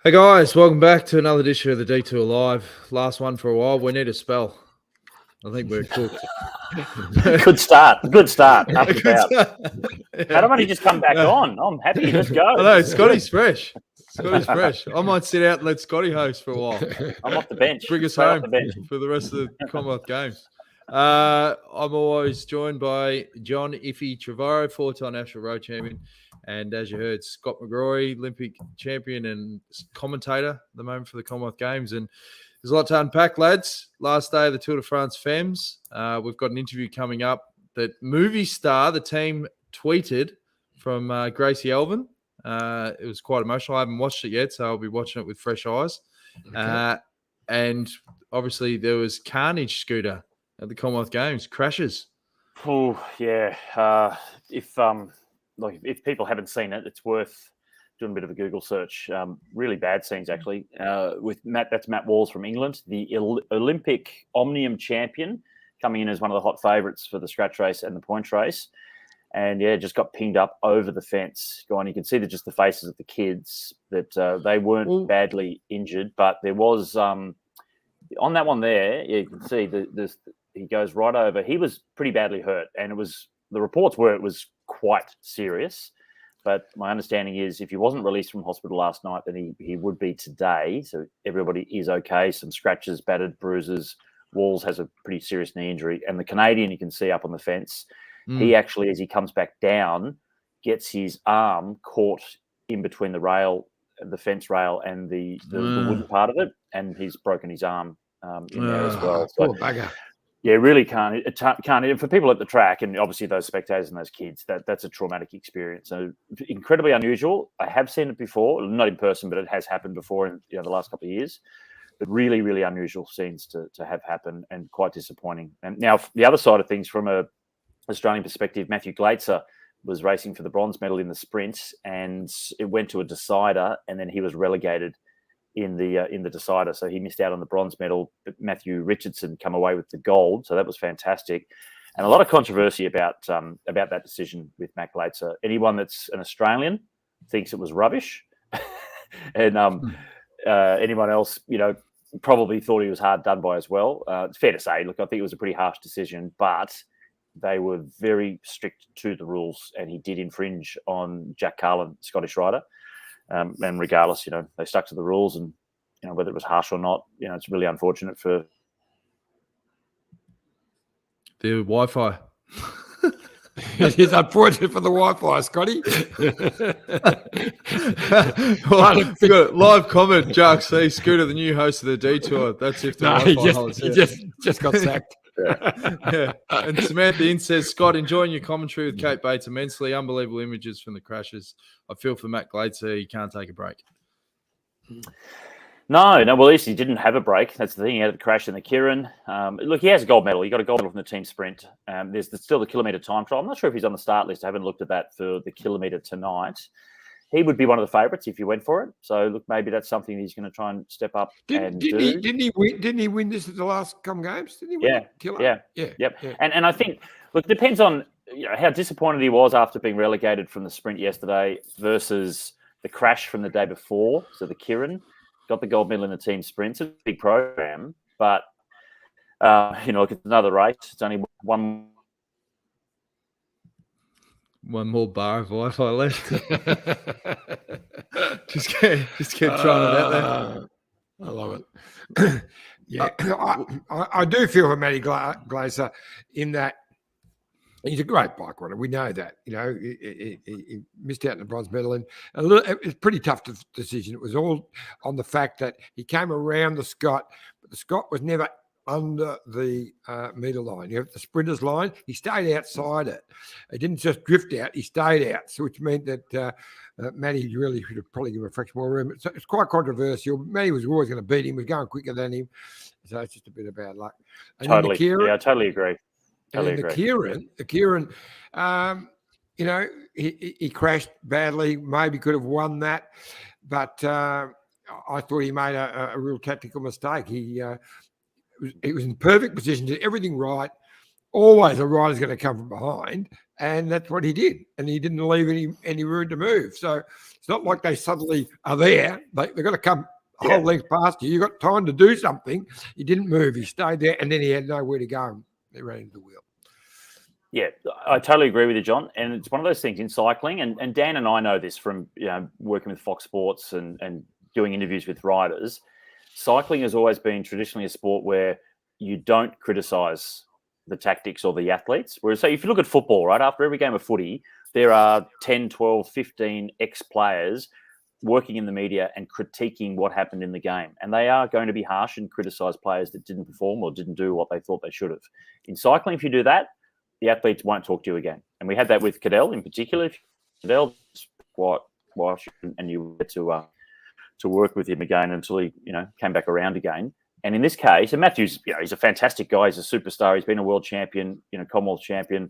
Hey guys, welcome back to another edition of the Detour Live. Last one for a while. We need a spell. I think we're cooked. Good start. Good start. Up and about. Yeah. How do I just come back on? I'm happy. Let's go. I know, Scotty's fresh. Scotty's fresh. I might sit out and let Scotty host for a while. I'm off the bench. Bring us Straight home off the bench. for the rest of the Commonwealth Games. I'm always joined by John Iffy Trevorrow, four-time national road champion. And as you heard, Scott McGrory, Olympic champion and commentator at the moment for the Commonwealth Games. And there's a lot to unpack, lads. Last day of the Tour de France Femmes. We've got an interview coming up that Movie Star, the team, tweeted from Gracie Elvin. It was quite emotional. I haven't watched it yet, so I'll be watching it with fresh eyes. Okay. And obviously there was carnage, Scooter, at the Commonwealth Games. Crashes. Oh, yeah. If people haven't seen it, it's worth doing a bit of a Google search. Really bad scenes, actually. With Matt, that's Matt Walls from England, the Olympic Omnium champion, coming in as one of the hot favourites for the scratch race and the points race. And, yeah, just got pinged up over the fence. You can see just the faces of the kids, that they weren't badly injured. But there was, on that one there, you can see he goes right over. He was pretty badly hurt. And the reports were it was quite serious. But my understanding is if he wasn't released from hospital last night, then he would be today. So everybody is okay. Some scratches, battered bruises. Walls has a pretty serious knee injury. And the Canadian you can see up on the fence, he actually, as he comes back down, gets his arm caught in between the fence rail and the wooden part of it. And he's broken his arm in there as well. So, poor bugger. Yeah, really can't. For people at the track, and obviously those spectators and those kids, that's a traumatic experience. So incredibly unusual. I have seen it before, not in person, but it has happened before in the last couple of years. But really, really unusual scenes to have happen, and quite disappointing. And now the other side of things, from a Australian perspective, Matthew Glaetzer was racing for the bronze medal in the sprint, and it went to a decider, and then he was relegated in the decider, so he missed out on the bronze medal. But Matthew Richardson come away with the gold, so that was fantastic. And a lot of controversy about that decision with Matt Glaetzer. Anyone that's an Australian thinks it was rubbish, and anyone else, probably thought he was hard done by as well. It's fair to say. Look, I think it was a pretty harsh decision, but they were very strict to the rules, and he did infringe on Jack Carlin, Scottish rider. And regardless, they stuck to the rules, and whether it was harsh or not, it's really unfortunate for the Wi-Fi. It is unfortunate for the Wi-Fi, Scotty. We've got a live comment, Jack C. Scooter, the new host of the Detour. That's if the Wi-Fi holds. He just got sacked. Yeah. And Samantha In says, Scott, enjoying your commentary with Kate Bates immensely. Unbelievable images from the crashes. I feel for Matt Glaetzer. He can't take a break. No. Well, at least he didn't have a break. That's the thing. He had the crash in the Kirin. Look, he has a gold medal. He got a gold medal from the team sprint. There's still the kilometre time trial. I'm not sure if he's on the start list. I haven't looked at that for the kilometre tonight. He would be one of the favourites if you went for it. So, look, maybe that's something he's going to try and step up and do. Didn't he win this at the last Games? Didn't he win? Yeah. And I think, look, it depends on how disappointed he was after being relegated from the sprint yesterday versus the crash from the day before. So the Kirin got the gold medal in the team sprint. It's a big program, but look, it's another race. It's only one more bar of Wi-Fi left. just keep trying it out there. I love it. Yeah, I do feel for Matty Glaetzer in that he's a great bike rider. We know that. He missed out on the bronze medal, and it was a pretty tough decision. It was all on the fact that he came around the Scott, but the Scott was never under the meter line. The sprinter's line, he stayed outside it. It didn't just drift out, he stayed out, so which meant that Matty really should have probably given a fraction more room. So it's quite controversial. Matty was always going to beat him. He was going quicker than him. So it's just a bit of bad luck. And totally. I totally agree. The Kirin, he crashed badly, maybe could have won that. But I thought he made a real tactical mistake. He was in perfect position, did everything right, always a rider's going to come from behind, and that's what he did. And he didn't leave any room to move. So it's not like they suddenly are there. They've got to come a whole length past you. You got time to do something. He didn't move. He stayed there, and then he had nowhere to go. He ran into the wheel. Yeah, I totally agree with you, John. And it's one of those things in cycling, and Dan and I know this from working with Fox Sports and doing interviews with riders. Cycling has always been traditionally a sport where you don't criticise the tactics or the athletes. Whereas, say, if you look at football, right, after every game of footy, there are 10, 12, 15 ex-players working in the media and critiquing what happened in the game. And they are going to be harsh and criticise players that didn't perform or didn't do what they thought they should have. In cycling, if you do that, the athletes won't talk to you again. And we had that with Cadel in particular. Cadel, and you had to work with him again until he, came back around again. And in this case, and Matthew's, he's a fantastic guy. He's a superstar. He's been a world champion, Commonwealth champion.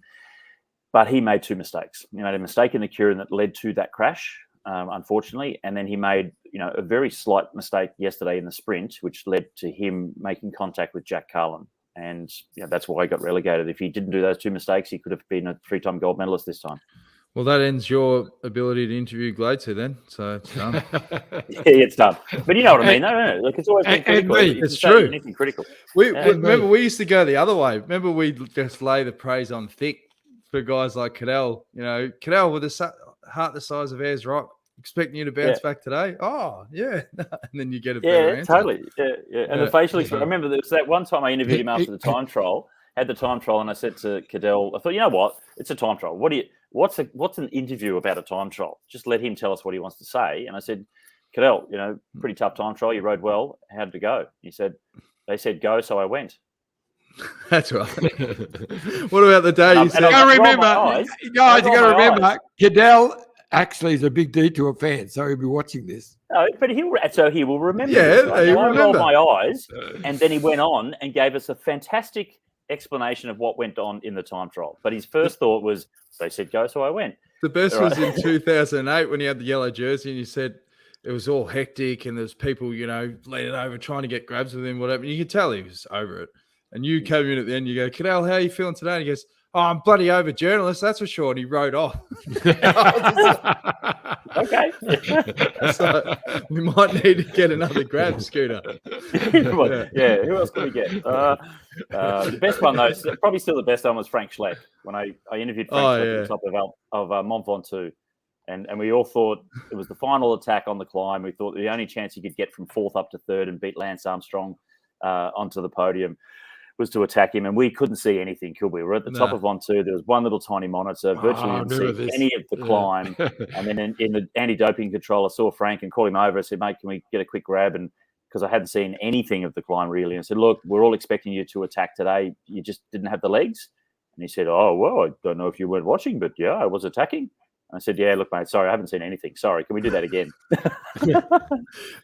But he made two mistakes. He made a mistake in the Kieran that led to that crash, unfortunately. And then he made, a very slight mistake yesterday in the sprint, which led to him making contact with Jack Carlin. And that's why he got relegated. If he didn't do those two mistakes, he could have been a 3-time gold medalist this time. Well, that ends your ability to interview Glazer then. So it's done. Yeah, it's done. But you know what I mean? No. Look, it's always been critical. It's true. Anything critical. Remember, we used to go the other way. Remember, we'd just lay the praise on thick for guys like Cadel. Cadel with a heart the size of Ayers Rock, expecting you to bounce back today. Oh, yeah. And then you get a better answer. Totally. Yeah. And the facial expression. I remember there was that one time I interviewed him after the time trial, had the time trial, and I said to Cadel, I thought, you know what? It's a time trial. What's an interview about a time trial? Just let him tell us what he wants to say. And I said, Cadel, pretty tough time trial. You rode well. How did it go? He said, they said go, so I went. That's right. What about the day you said? You got to remember, guys, you got to remember, Cadel actually is a big Detour fan, so he'll be watching this. No, but he will remember. Yeah, this, right? he will I remember. rolled my eyes, and then he went on and gave us a fantastic explanation of what went on in the time trial. But his first thought was, they said go, so I went. The best was in 2008 when he had the yellow jersey and he said it was all hectic and there's people, leaning over trying to get grabs with him, whatever. And you could tell he was over it. And you came in at the end, you go, Cadel, how are you feeling today? And he goes, oh, I'm bloody over journalist, that's for sure. And he rode off. Okay. So we might need to get another grab, Scooter. Yeah, who else can we get? The best one, though, probably still the best one was Frank Schleck. When I interviewed Frank Schleck at the top of Mont Ventoux. And we all thought it was the final attack on the climb. We thought the only chance he could get from fourth up to third and beat Lance Armstrong onto the podium was to attack him, and we couldn't see anything, could we? We're at the top of Ventoux. There was one little tiny monitor, virtually didn't see any of the climb. And then in the anti-doping control, I saw Frank and called him over. I said, mate, can we get a quick grab? And because I hadn't seen anything of the climb really. And I said, look, we're all expecting you to attack today. You just didn't have the legs. And he said, oh, well, I don't know if you weren't watching, but yeah, I was attacking. I said, yeah, look, mate, sorry, I haven't seen anything. Sorry, can we do that again?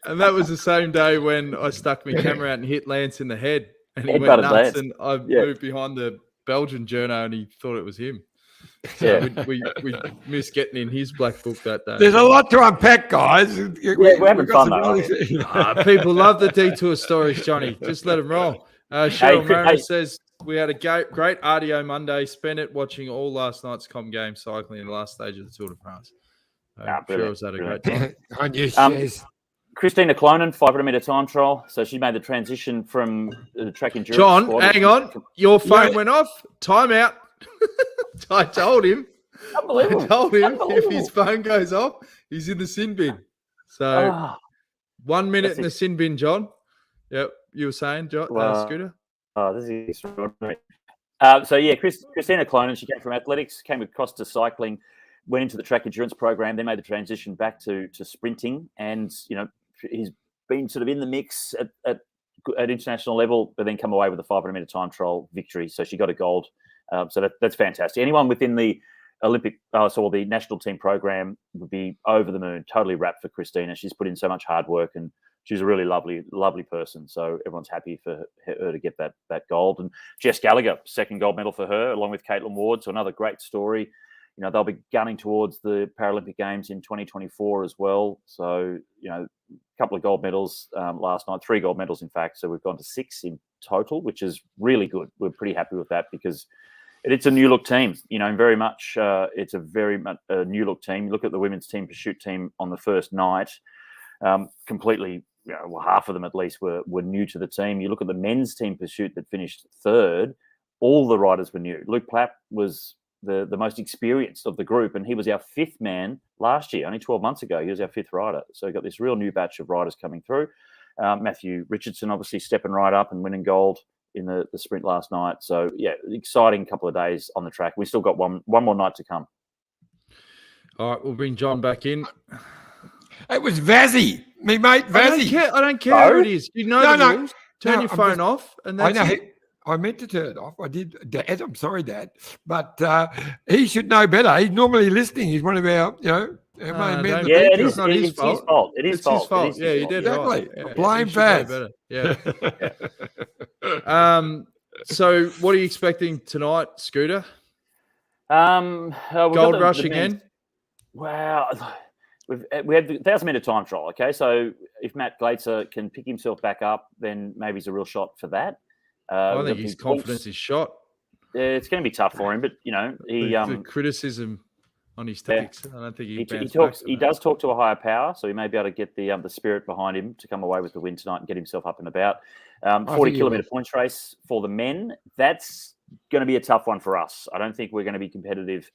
And that was the same day when I stuck my camera out and hit Lance in the head. And he went nuts, Lance. And I moved behind the Belgian journo and he thought it was him. So we missed getting in his black book that day. There's a lot to unpack, guys. We're having fun, though. People love the detour stories, Johnny. Just let them roll. Cheryl Mariner says, we had a great RDO Monday. Spent it watching all last night's Com Games cycling in the last stage of the Tour de France. Cheryl's had a great time. On you, Shays. Christina Clonan, 500-meter time trial. So she made the transition from the track endurance. John, squad. hang on. Your phone went off. Time out. I told him. Unbelievable. I told him if his phone goes off, he's in the sin bin. So 1 minute in the sin bin, John. Yep. You were saying, John, Scooter? Oh, this is extraordinary. Christina Clonan, she came from athletics, came across to cycling, went into the track endurance program, then made the transition back to sprinting. And, he's been sort of in the mix at international level, but then come away with a 500-meter time trial victory. So she got a gold. So that's fantastic. Anyone within the the national team program would be over the moon, totally wrapped for Christina. She's put in so much hard work and she's a really lovely, lovely person. So everyone's happy for her to get that gold. And Jess Gallagher, second gold medal for her, along with Caitlin Ward. So another great story. They'll be gunning towards the Paralympic Games in 2024 as well. So, a couple of gold medals last night, 3 gold medals, in fact. So we've gone to 6 in total, which is really good. We're pretty happy with that because It's a new look team, very much. It's a very much a new look team. You look at the women's team pursuit team on the first night, completely. Half of them at least were new to the team. You look at the men's team pursuit that finished third. All the riders were new. Luke Plapp was the most experienced of the group, and he was our fifth man last year. Only 12 months ago, he was our fifth rider. So we've got this real new batch of riders coming through. Matthew Richardson obviously stepping right up and winning gold in the sprint last night. So, exciting couple of days on the track. We've still got one more night to come. All right, we'll bring John back in. It was Vazzy, me mate Vazzy. I don't care who it is. You know the rules. Turn your phone off, and that's it. I meant to turn it off. I did, Dad. I'm sorry, Dad, but he should know better. He's normally listening. He's one of our, it's not his fault. It is his fault. Yeah, you did exactly. Right. Blame Vaz. Yeah. So, what are you expecting tonight, Scooter? Gold Rush again. Wow. We had the 1,000-meter time trial, okay? So if Matt Glazer can pick himself back up, then maybe he's a real shot for that. I think his confidence is shot. It's going to be tough for him, but, the criticism on his tactics, I don't think he does talk to a higher power, so he may be able to get the spirit behind him to come away with the win tonight and get himself up and about. 40-kilometre points race for the men, that's going to be a tough one for us. I don't think we're going to be competitive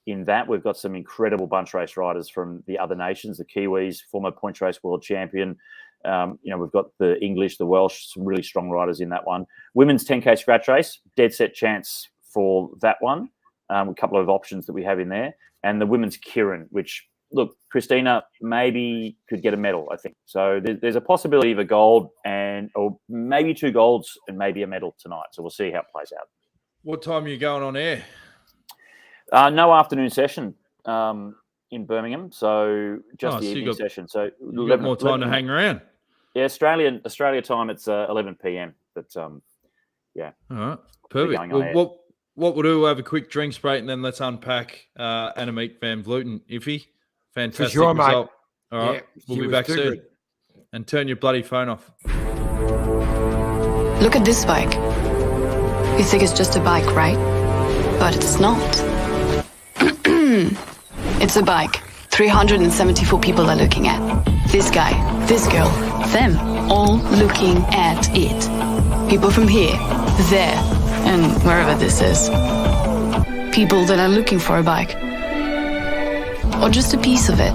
in that. We've got some incredible bunch race riders from the other nations, the Kiwis, former points race world champion. We've got the English, the Welsh, some really strong riders in that one. Women's 10K scratch race, dead set chance for that one. A couple of options that we have in there. And the women's Kirin, which, look, Christina maybe could get a medal, I think. So there's a possibility of a gold or maybe 2 golds and maybe a medal tonight. So we'll see how it plays out. What time are you going on air? No afternoon session in Birmingham, so just the evening session. So you've got more time to hang around. Yeah, Australia time, it's 11 p.m. But yeah. All right, perfect. Well, what we'll do, we'll have a quick drinks break, and then let's unpack Annemiek van Vleuten. Iffy, fantastic for sure, result. Mate. All right, we'll be back soon. Good. And turn your bloody phone off. Look at this bike. You think it's just a bike, right? But it's not. It's a bike 374 people are looking at. This guy, this girl, them, all looking at it. People from here, there, and wherever this is. People that are looking for a bike. Or just a piece of it.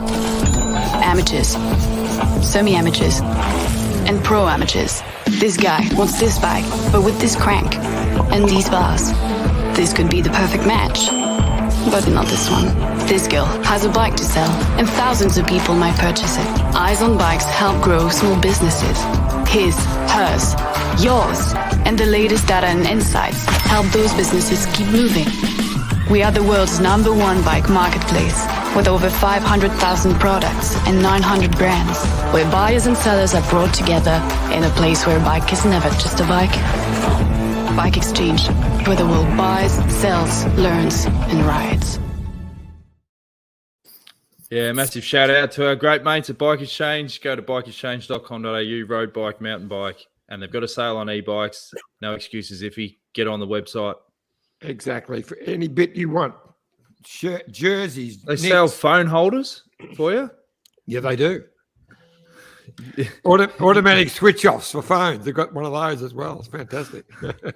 Amateurs, semi-amateurs, and pro-amateurs. This guy wants this bike, but with this crank and these bars. This could be the perfect match. But not this one. This girl has a bike to sell, and thousands of people might purchase it. Eyes on Bikes help grow small businesses. His, hers, yours, and the latest data and insights help those businesses keep moving. We are the world's #1 bike marketplace, with over 500,000 products and 900 brands, where buyers and sellers are brought together in a place where a bike is never just a bike. Bike Exchange, where the world buys, sells, learns, and rides. Yeah, massive shout out to our great mates at Bike Exchange. Go to bikeexchange.com.au, road bike, mountain bike, and they've got a sale on e-bikes. No excuses, Iffy. Get on the website. Exactly. For any bit you want. Jerseys. They sell phone holders for you? Yeah, they do. Automatic switch offs for phones. They've got one of those as well. It's fantastic.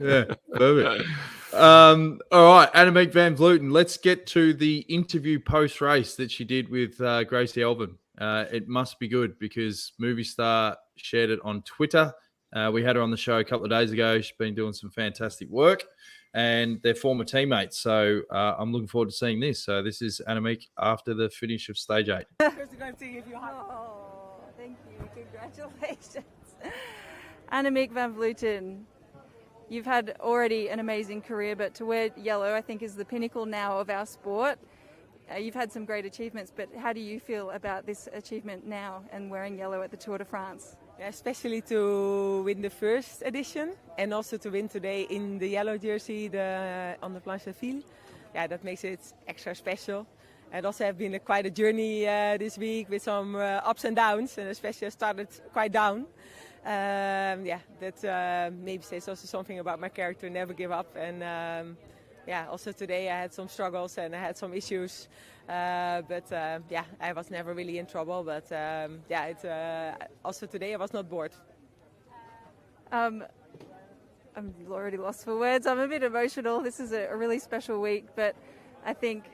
Yeah, perfect. All right, Annemiek van Vleuten. Let's get to the interview post race that she did with Gracie Elvin. It must be good because Movie Star shared it on Twitter. We had her on the show a couple of days ago. She's been doing some fantastic work, and they're former teammates. So I'm looking forward to seeing this. So this is Annemiek after the finish of stage 8. Thank you. Congratulations. Annemiek van Vleuten, you've had already an amazing career, but to wear yellow, I think, is the pinnacle now of our sport. You've had some great achievements, but how do you feel about this achievement now and wearing yellow at the Tour de France? Yeah, especially to win the first edition and also to win today in the yellow jersey on the Planche Ville. Yeah, that makes it extra special. And also have been quite a journey this week with some ups and downs, and especially I started quite down. That maybe says also something about my character, never give up. And also today I had some struggles and I had some issues, but I was never really in trouble. But also today I was not bored. I'm already lost for words. I'm a bit emotional. This is a really special week, but I think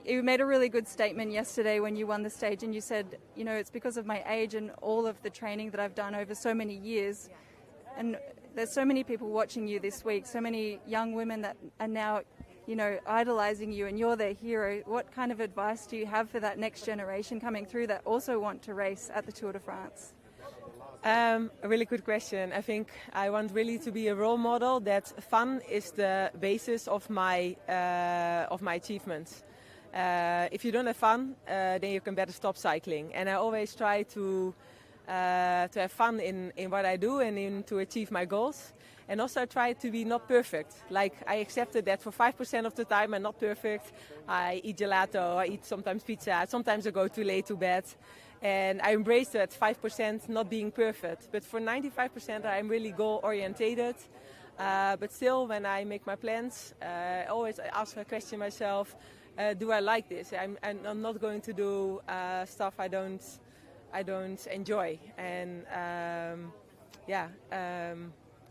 you made a really good statement yesterday when you won the stage, and you said, it's because of my age and all of the training that I've done over so many years. And there's so many people watching you this week, so many young women that are now, idolizing you, and you're their hero. What kind of advice do you have for that next generation coming through that also want to race at the Tour de France? A really good question. I think I want really to be a role model that fun is the basis of my achievements. If you don't have fun, then you can better stop cycling. And I always try to have fun in what I do and to achieve my goals. And also I try to be not perfect. Like I accepted that for 5% of the time I'm not perfect. I eat gelato, I eat sometimes pizza, sometimes I go too late to bed. And I embrace that 5% not being perfect. But for 95% I'm really goal-orientated. But still, when I make my plans, I always ask a question myself, do I like this? I'm not going to do stuff I don't enjoy. And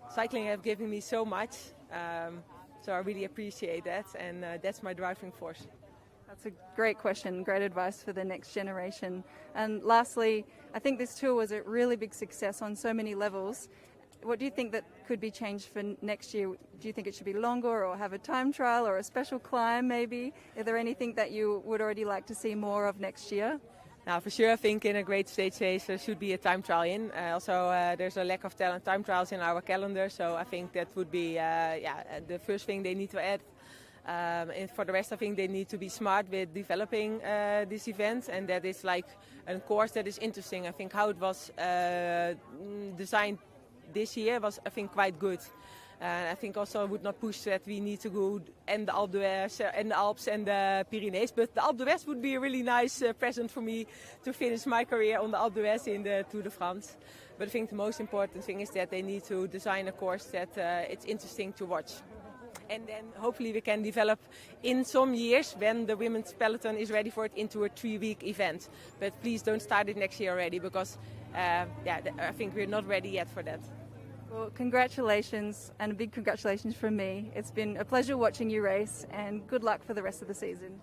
cycling has given me so much. So I really appreciate that. And that's my driving force. That's a great question, great advice for the next generation. And lastly, I think this tour was a really big success on so many levels. What do you think that could be changed for next year? Do you think it should be longer or have a time trial or a special climb maybe? Is there anything that you would already like to see more of next year? Now, for sure, I think in a great stage race there should be a time trial in. Also, there's a lack of time trials in our calendar, so I think that would be the first thing they need to add. And for the rest, I think they need to be smart with developing this event, and that is like a course that is interesting. I think how it was designed this year was, I think, quite good. I think also I would not push that we need to go and the Alpe d'Huez and the Alps and the Pyrenees, but the Alpe d'Huez would be a really nice present for me to finish my career on the Alpe d'Huez in the Tour de France. But I think the most important thing is that they need to design a course that it's interesting to watch. And then hopefully we can develop in some years when the women's peloton is ready for it into a 3-week event. But please don't start it next year already because I think we're not ready yet for that. Well, congratulations, and a big congratulations from me. It's been a pleasure watching you race, and good luck for the rest of the season.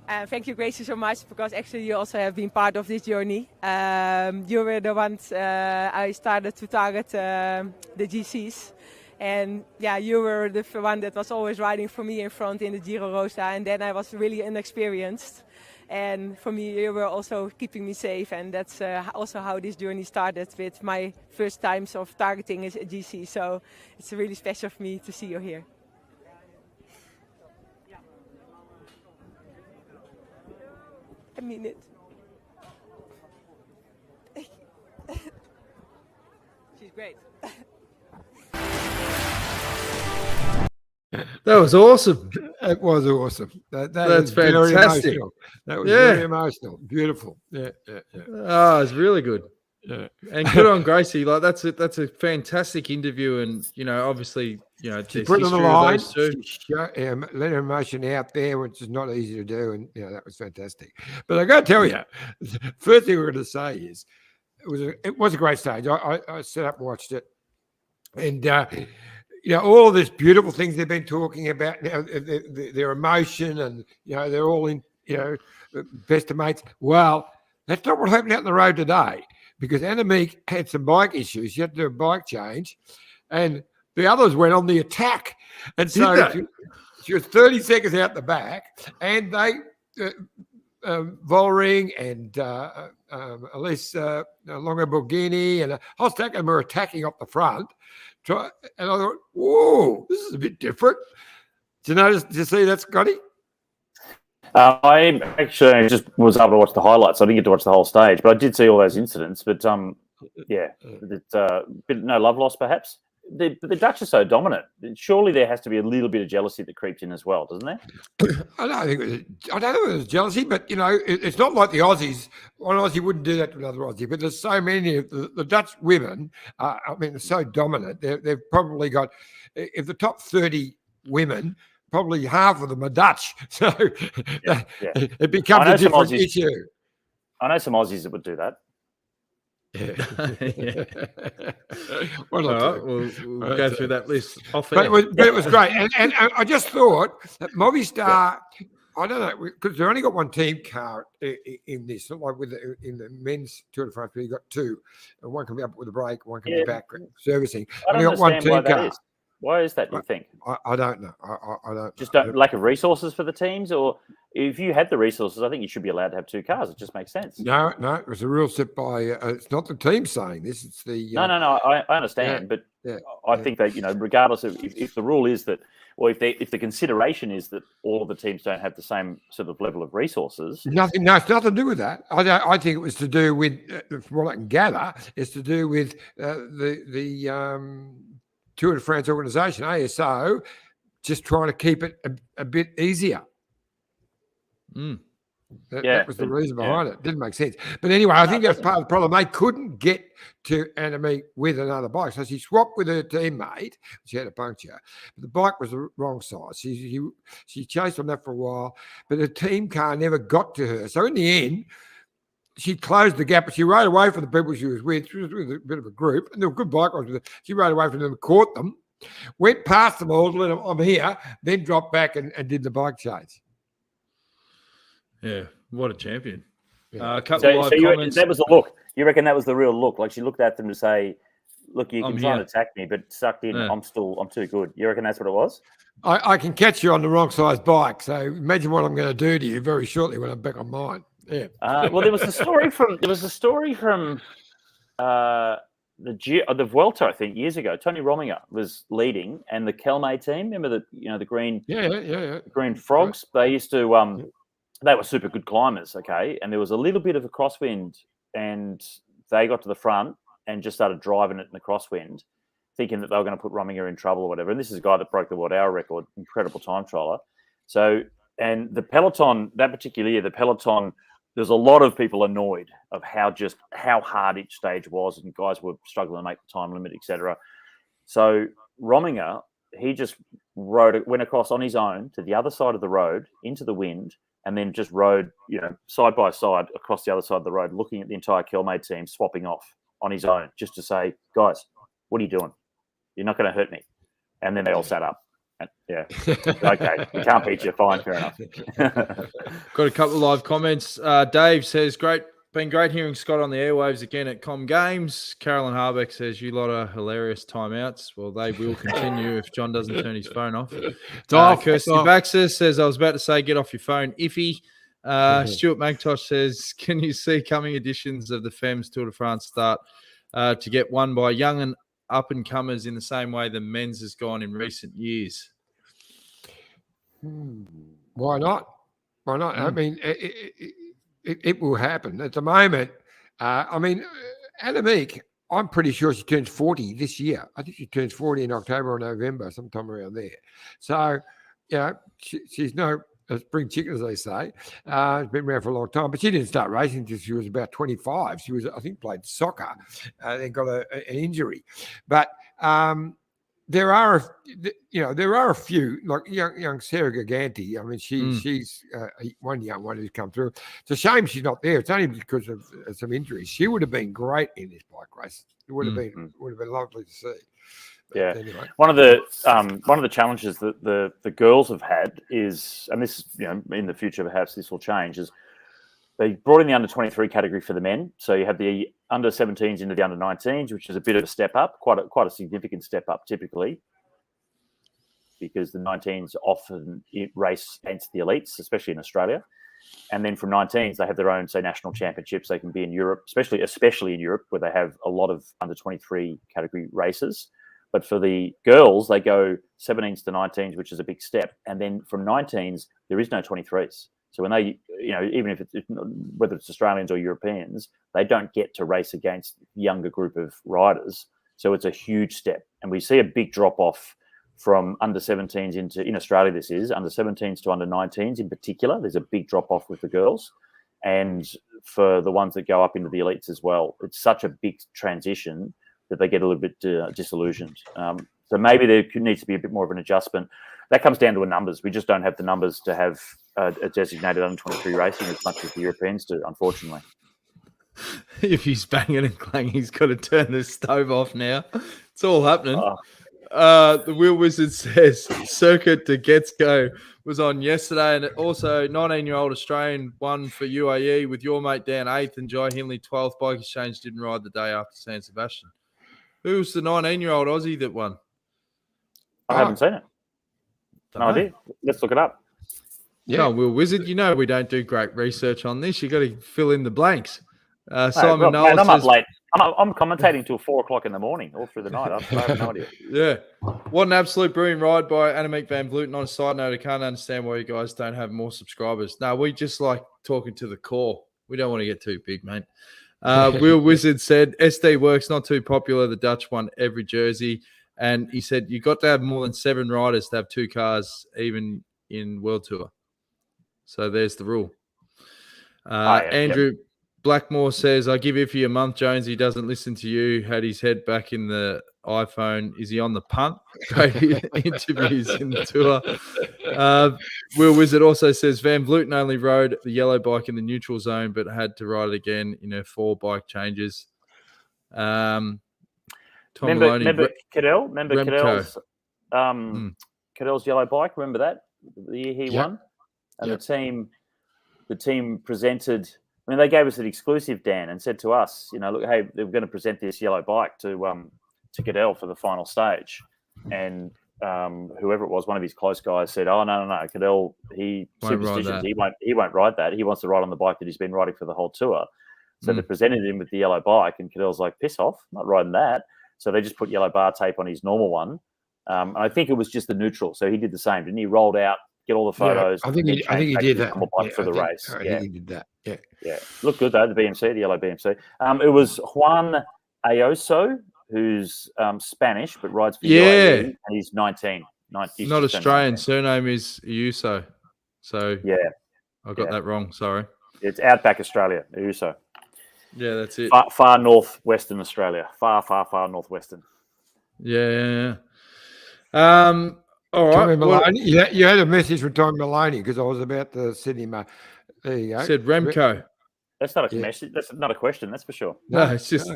Thank you, Gracie, so much, because actually you also have been part of this journey. You were the ones I started to target the GCs. And you were the one that was always riding for me in front in the Giro Rosa, and then I was really inexperienced. And for me, you were also keeping me safe, and that's also how this journey started with my first times of targeting as a GC. So it's really special for me to see you here. I mean it. She's great. That was awesome. It was awesome. That's fantastic. emotional. That was very emotional. Beautiful. Yeah. Oh, it's really good. Yeah. And good on Gracie. Like that's a fantastic interview, and obviously, she there's put it on the history of line. those two. She let her emotion out there, which is not easy to do, and that was fantastic. But I got to tell you, first thing we're going to say is it was a great stage. I sat up and watched it, and all of these beautiful things they've been talking about, their emotion, and they're all in best of mates. Well, that's not what happened out on the road today, because Annemiek had some bike issues. She had to do a bike change, and the others went on the attack, and so she was 30 seconds out the back, and they Vollering and Elise Longo Borghini and a whole stack of them were attacking up the front. And I thought, whoa, this is a bit different. Did you see that, Scotty? I actually just was able to watch the highlights. I didn't get to watch the whole stage, but I did see all those incidents. But no love lost, perhaps. The Dutch are so dominant. Surely there has to be a little bit of jealousy that creeps in as well, doesn't there? I don't know if it was jealousy, but it's not like the Aussies. One Aussie wouldn't do that to another Aussie. But there's so many of the Dutch women. They're so dominant. They've probably got, if the top 30 women probably half of them are Dutch. So it becomes I know a different some Aussies- issue. I know some Aussies that would do that. Well, All not right, two. we'll go through that list off But air. it was great. And I just thought that Movistar, I don't know, because they've only got one team car in this. Not like in the men's Tour de France, where you got two. And one can be up with a brake, one can be back servicing. I don't Only got one understand why team that car. is. Why is that, do you think? I don't know. I don't Just know. lack of resources for the teams? Or if you had the resources, I think you should be allowed to have two cars. It just makes sense. No, it was a rule set by. It's not the team saying this. It's the. No. I understand, but I think that regardless of if the rule is that, or if the consideration is that all of the teams don't have the same sort of level of resources. Nothing. No, it's nothing to do with that. I think it was to do with, from what I can gather, it's to do with the Tour de France organisation, ASO, just trying to keep it a bit easier. That was the reason behind it. Didn't make sense. But anyway, I think that's part of the problem. They couldn't get to Annemiek with another bike. So she swapped with her teammate. She had a puncture. But the bike was the wrong size. She chased on that for a while, but her team car never got to her. So in the end, she closed the gap, but she rode away from the people she was with. She was with a bit of a group, and they were good bike riders. She rode away from them, caught them, went past them all to let them, I'm here, then dropped back and did the bike chase. Yeah, what a champion. Yeah. A couple of live comments. That was the look. You reckon that was the real look? Like she looked at them to say, look, you can try and attack me, but sucked in, I'm too good. You reckon that's what it was? I can catch you on the wrong size bike, so imagine what I'm going to do to you very shortly when I'm back on mine. Yeah. Well, there was a story from the Vuelta, I think, years ago. Tony Rominger was leading, and the Kelme team. Remember the green, green frogs. Right. They used to they were super good climbers. Okay, and there was a little bit of a crosswind, and they got to the front and just started driving it in the crosswind, thinking that they were going to put Rominger in trouble or whatever. And this is a guy that broke the world hour record, incredible time trialer. So, and the peloton that particular year, there's a lot of people annoyed of how hard each stage was, and guys were struggling to make the time limit, etc. So Rominger, he just went across on his own to the other side of the road into the wind, and then just rode, side by side across the other side of the road, looking at the entire Kelme team swapping off on his own, just to say, guys, what are you doing? You're not going to hurt me. And then they all sat up. Yeah. Okay. We can't beat you. Fine. Fair enough. Got a couple of live comments. Dave says, been great hearing Scott on the airwaves again at Com Games. Carolyn Harbeck says, you lot are hilarious timeouts. Well, they will continue if John doesn't turn his phone off. Kirsty Baxter says, I was about to say, get off your phone, iffy. Stuart McIntosh says, can you see coming editions of the Femmes Tour de France start to get won by young and up-and-comers in the same way the men's has gone in recent years? Why not? I mean, it will happen. At the moment, Annemiek, I'm pretty sure she turns 40 this year. I think she turns 40 in October or November, sometime around there. So, she's no spring chicken, as they say. She's been around for a long time, but she didn't start racing until she was about 25. She was, I think, played soccer, then got an injury. But there are a few, like young Sarah Giganti. I mean, she's one young one who's come through. It's a shame she's not there. It's only because of some injuries. She would have been great in this bike race. It would have been lovely to see. Yeah. Anyway. One of the challenges that the girls have had is, and this is, in the future perhaps this will change, is they brought in the under 23 category for the men. So you have the under 17s into the under 19s, which is a bit of a step up, quite a significant step up typically, because the 19s often race against the elites, especially in Australia. And then from 19s, they have their own, say, national championships. They can be in Europe, especially in Europe, where they have a lot of under 23 category races. But for the girls, they go 17s to 19s, which is a big step. And then from 19s, there is no 23s. So when they, even if it's, whether it's Australians or Europeans, they don't get to race against a younger group of riders. So it's a huge step. And we see a big drop off from under 17s in Australia, this is under 17s to under 19s in particular. There's a big drop off with the girls. And for the ones that go up into the elites as well, it's such a big transition that they get a little bit disillusioned. So maybe there needs to be a bit more of an adjustment. that comes down to numbers. We just don't have the numbers to have a designated under-23 racing as much as the Europeans do, unfortunately. If he's banging and clanging, he's got to turn the stove off now. It's all happening. The Wheel Wizard says Circuit de Getsko was on yesterday, and also 19-year-old Australian won for UAE with your mate Dan 8th and Jai Hindley 12th. Bike Exchange didn't ride the day after San Sebastian. Who was the 19-year-old Aussie that won? I haven't seen it. No idea. Let's look it up. Yeah, Wheel Wizard, you know we don't do great research on this. You got to fill in the blanks. Simon Noel I'm says, up late. I'm commentating till 4:00 in the morning, all through the night. I have no idea. Yeah. What an absolute brilliant ride by Annemiek van Vleuten. On a side note, I can't understand why you guys don't have more subscribers. No, we just like talking to the core. We don't want to get too big, mate. Wheel Wizard said, SD Works, not too popular. The Dutch won every jersey. And he said, you got to have more than 7 riders to have 2 cars, even in World Tour. So there's the rule. Andrew Blackmore says, I give Iffy a month, Jones. He doesn't listen to you. Had his head back in the iPhone. Is he on the punt? Great interviews in the tour. Will Wizard also says, Van Vleuten only rode the yellow bike in the neutral zone, but had to ride it again in her 4 bike changes. Tom Maloney, remember Cadell? Remember Cadell's, Cadell's yellow bike? Remember that? The year he won? And the team presented... I mean, they gave us an exclusive, Dan, and said to us, you know, look, hey, they're going to present this yellow bike to Cadell for the final stage. And whoever it was, one of his close guys said, oh, no, Cadell, he won't ride that. He wants to ride on the bike that he's been riding for the whole tour. So they presented him with the yellow bike, and Cadell's like, piss off, I'm not riding that. So they just put yellow bar tape on his normal one. And I think it was just the neutral. So he did the same, didn't he? Rolled out, get all the photos. I think he did that for the race. I think he did that. Yeah. Looked good though. The BMC, the yellow BMC. It was Juan Ayoso, who's Spanish but rides for UAE, and he's 19. He's not Australian. Surname is Ayuso. So I got that wrong. Sorry. It's Outback Australia. Ayuso. Yeah, that's it. Far northwestern Australia. Far northwestern. Yeah. All right. Maloney, you had a message from Tommy Maloney because I was about to send him a. There you go. Said Remco. That's not a message. That's not a question. That's for sure. No, it's just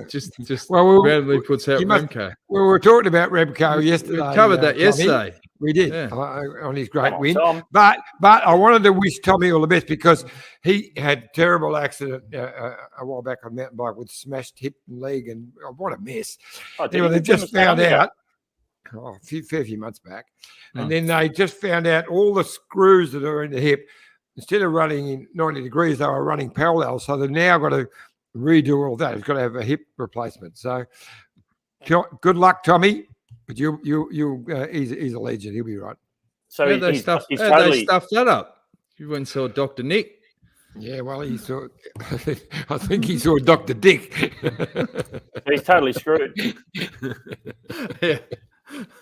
randomly puts out Remco. We were talking about Remco yesterday. We covered that yesterday. We did on his great win. Tom. But I wanted to wish Tommy all the best because he had a terrible accident a while back on mountain bike with smashed hip and leg, and what a mess. Anyway, they just found out. A fair few months back. And then they just found out all the screws that are in the hip, instead of running in 90 degrees, they were running parallel. So they've now got to redo all that. It's got to have a hip replacement. So good luck, Tommy. But he's a legend. He'll be right. So they stuffed that up. You went and saw Dr. Nick. Yeah, well, he saw. I think he saw Dr. Dick. He's totally screwed. Yeah.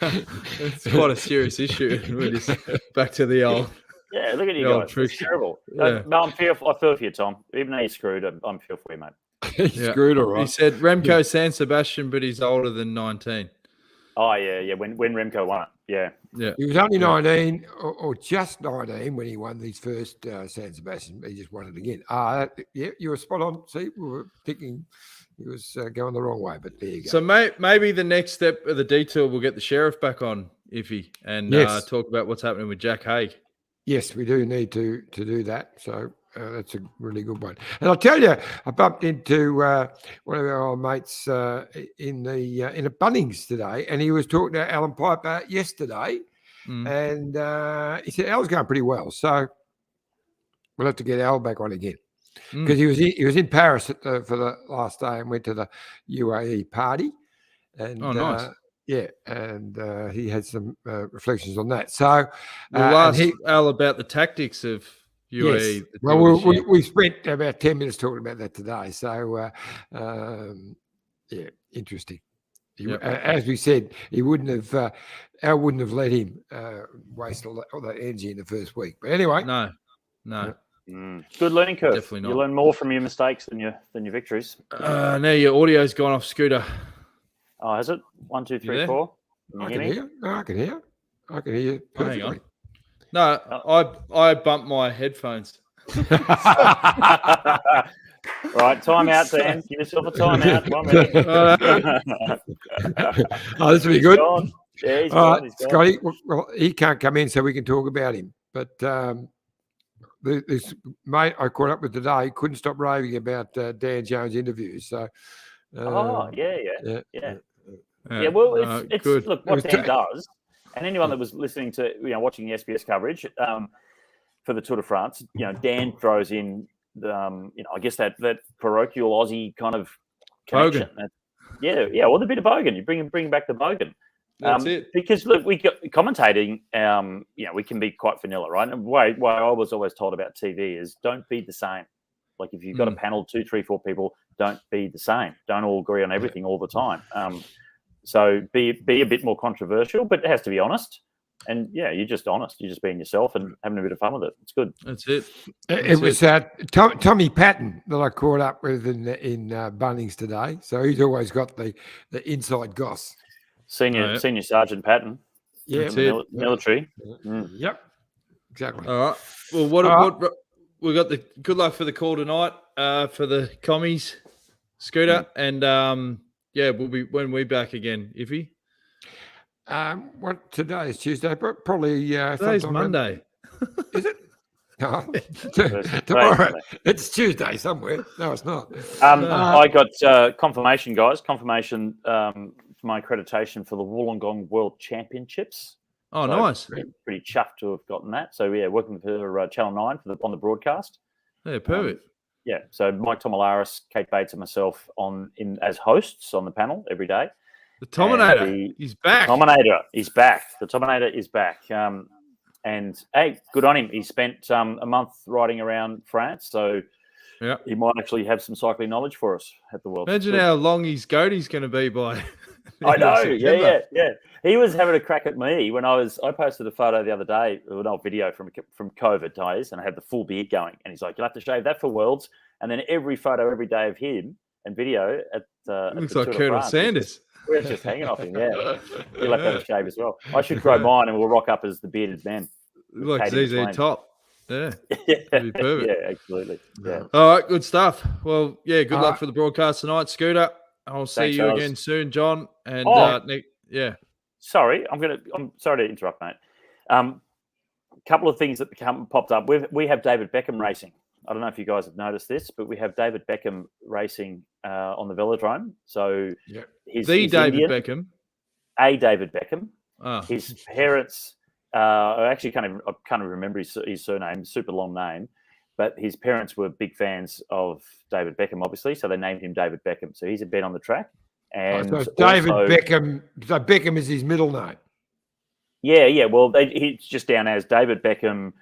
It's quite a serious issue. We're just back to the old. Yeah, look at you guys. It's terrible. Yeah. No, I feel for you, Tom. Even though you're screwed, I'm feel for you, mate. He's screwed, all right. He said Remco San Sebastian, but he's older than 19. Oh, yeah. When Remco won it. Yeah. He was only 19 or just 19 when he won his first San Sebastian. He just won it again. You were spot on. See, we were thinking he was going the wrong way, but there you go. So maybe the next step of the detour, we'll get the sheriff back on, Iffy, and talk about what's happening with Jack Haig. Yes, we do need to do that. So that's a really good one. And I'll tell you, I bumped into one of our old mates in a Bunnings today, and he was talking to Alan Piper yesterday, and he said Al's going pretty well. So we'll have to get Al back on again. Because he was in Paris for the last day and went to the UAE party, and nice. And he had some reflections on that. So we'll ask Al about the tactics of UAE. Yes. Well, we spent about 10 minutes talking about that today. So interesting. As we said, Al wouldn't have let him waste all that energy in the first week. But anyway, no. Good learning curve. Definitely not. You learn more from your mistakes than your victories. Now your audio's gone off, Scooter. Oh, has it? 1, 2, 3, 4. I can hear. I can hear you Oh, hang perfectly. on. No, I bumped my headphones. Right, time out, Dan. Give yourself a time out. 1 minute. Oh, this will be good. Gone. Yeah, he's All gone. right, He's gone. Scotty. Well, he can't come in, so we can talk about him. But this mate I caught up with today couldn't stop raving about Dan Jones' interviews. So, Yeah. Well, it's good. look what Dan does, and anyone that was listening to watching the SBS coverage for the Tour de France, Dan throws in I guess that parochial Aussie kind of connection. Well, the bit of bogan. You bring back the bogan. That's it. Because look, we got commentating. We can be quite vanilla, right? And why I was always told about TV is don't be the same. Like if you've got a panel, 2, 3, 4 people, don't be the same. Don't all agree on everything all the time. So be a bit more controversial, but it has to be honest. And you're just honest. You're just being yourself and having a bit of fun with it. It's good. That's it. It was Tommy Patton that I caught up with in Bunnings today. So he's always got the inside goss. Senior Sergeant Patton. Yeah, military. Yep, exactly. All right. Well, what we got the good luck for the call tonight for the commies, Scooter, and when we back again, Iffy. What today is Tuesday? Probably Today's Monday. Is it? No, tomorrow. It's Tuesday somewhere. No, it's not. I got confirmation, guys. Confirmation for my accreditation for the Wollongong World Championships. Oh, so nice. Pretty chuffed to have gotten that. So working for Channel 9 on the broadcast. Yeah, perfect. So Mike Tomalaris, Kate Bates, and myself as hosts on the panel every day. The Tominator, he's back. The Tominator is back. And hey, good on him. He spent a month riding around France, so he might actually have some cycling knowledge for us at the World. Imagine how long his goatee's going to be by. I know. Yeah. He was having a crack at me when I posted a photo the other day, an old video from COVID days, and I had the full beard going. And he's like, "You'll have to shave that for Worlds." And then every photo every day of him and video looks like Colonel Sanders. We're just hanging off him, yeah. He'll have to have a shave as well. I should grow mine and we'll rock up as the bearded men. Like ZZ Top. Yeah. That'd be perfect. Yeah, absolutely. Yeah. All right, good stuff. Well, good luck for the broadcast tonight, Scooter. I'll see you again soon, John. And Nick, Sorry, I'm sorry to interrupt, mate. Couple of things that popped up. We have David Beckham racing. I don't know if you guys have noticed this, but we have David Beckham racing on the velodrome. So he's David Indian. Beckham. David Beckham. Oh. His parents, I actually can't remember his surname, super long name, but his parents were big fans of David Beckham, obviously, so they named him David Beckham. So he's a bet on the track. And so David Beckham. So Beckham is his middle name. Yeah. Well, he's just down as David Beckham.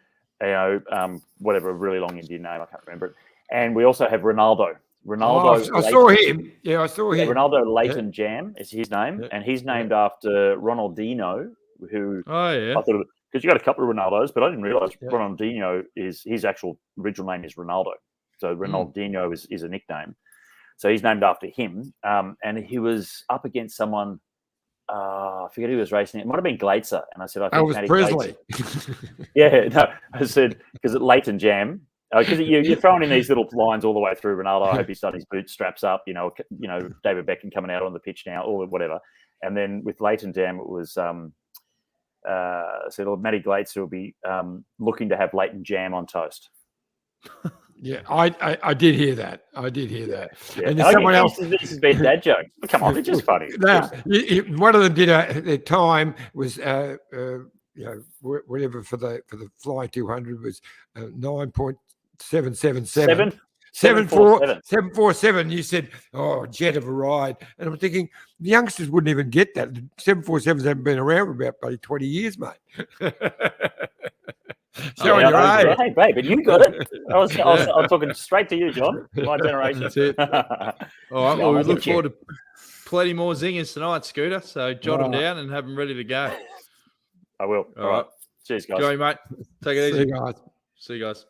Whatever, a really long Indian name, I can't remember it. And we also have Ronaldo. I saw him. Yeah, I saw him. Ronaldo Leighton Jam is his name, and he's named after Ronaldinho, who I thought because you got a couple of Ronaldos, but I didn't realize Ronaldinho is his actual original name is Ronaldo. So Ronaldinho is a nickname. So he's named after him. And he was up against someone. I forget who was racing. It might have been Glazer. And I said, I think was Presley. I said, because at Leighton Jam, because you're throwing in these little lines all the way through Ronaldo. I hope he's done his boot straps up, David Beckham coming out on the pitch now or whatever. And then with Leighton Jam, it was Matty Glazer will be looking to have Leighton Jam on toast. Yeah, I did hear that. Yeah. And there's someone else. This has been dad joke. Come on, it's just funny. Now, one of them did their time was whatever for the Fly 200 was 9.777. 747. You said, jet of a ride. And I'm thinking, the youngsters wouldn't even get that. 747s haven't been around for about 20 years, mate. Showing your age. Hey, babe, but you got it. I was talking straight to you, John. My generation. That's it. All right. Well, we look forward to plenty more zingers tonight, Scooter. So jot them down and have them ready to go. I will. All right. Cheers, guys. Joey, mate. Take it easy. See you guys. See you guys.